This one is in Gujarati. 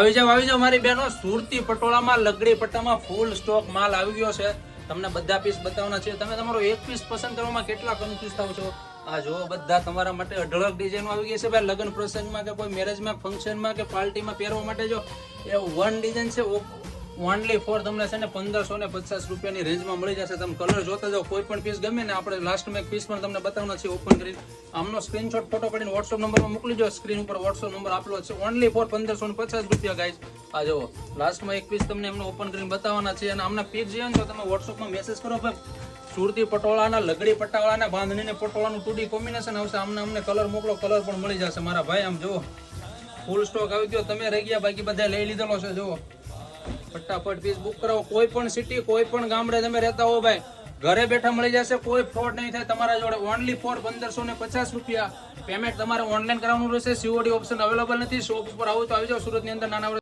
આવી જાવ મારી બહેનો, સુરતી પટોળામાં લગડી પટ્ટામાં ફૂલ સ્ટોક માલ આવી ગયો છે. તમને બધા પીસ બતાવવાના છે. તમે તમારો એક પીસ પસંદ કરવામાં કેટલા કન્ફ્યુઝ થાવ છો. આ જો બધા તમારા માટે અઢળક ડિઝાઇનો આવી ગઈ છે ભાઈ. લગ્ન પ્રસંગમાં કે કોઈ મેરેજમાં, ફંક્શનમાં કે પાર્ટીમાં પહેરવા માટે જો એ વન ડિઝાઇન છે. ઓનલી ફોર તમને છે ને 1550 રૂપિયાની રેન્જમાં મળી જશે. તમે કલર જોતા જાઓ, કોઈ પણ પીસ ગમે ને આપણે લાસ્ટમાં એક પીસ પણ તમને બતાવવાનો છે ઓપન કરીને. આમનો સ્ક્રીનશોટ ફોટો પાડીને વોટ્સઅપ નંબરમાં મોકલી દો. સ્ક્રીન ઉપર વોટ્સઅપ નંબર આપેલો છે. ઓનલી ફોર 1550 રૂપિયા ગાઈસ. આ જો લાસ્ટમાં એક પીસ તમને એમનો ઓપન કરીને બતાવવાના છે. અને આમના પીસ જોઈએ તો તમે વોટ્સઅપમાં મેસેજ કરો ભાઈ. સુરતી પટોળાના, લગડી પટ્ટાવાળાના, બાંધણીને પટોળાનું 2D કોમ્બિનેશન આવશે. અમને કલર મોકલો, કલર પણ મળી જશે મારા ભાઈ. આમ જુઓ ફૂલ સ્ટોક આવી ગયો. તમે રહી ગયા, બાકી બધા લઈ લીધેલો છે. જુઓ ફટાફટ પીસ બુક કરાવો. કોઈ પણ સિટી, કોઈ પણ ગામડે તમે રહેતા હો ભાઈ, ઘરે બેઠા મળી જશે. કોઈ ફ્રોડ નહીં થાય તમારા જોડે. ઓનલી ફોર 1550 રૂપિયા. પેમેન્ટ તમારે ઓનલાઈન કરવાનું રહેશે. COD ઓપ્શન અવેલેબલ નથી. શોપ ઉપર આવો તો આવી જાઓ. સુરતની અંદર નાના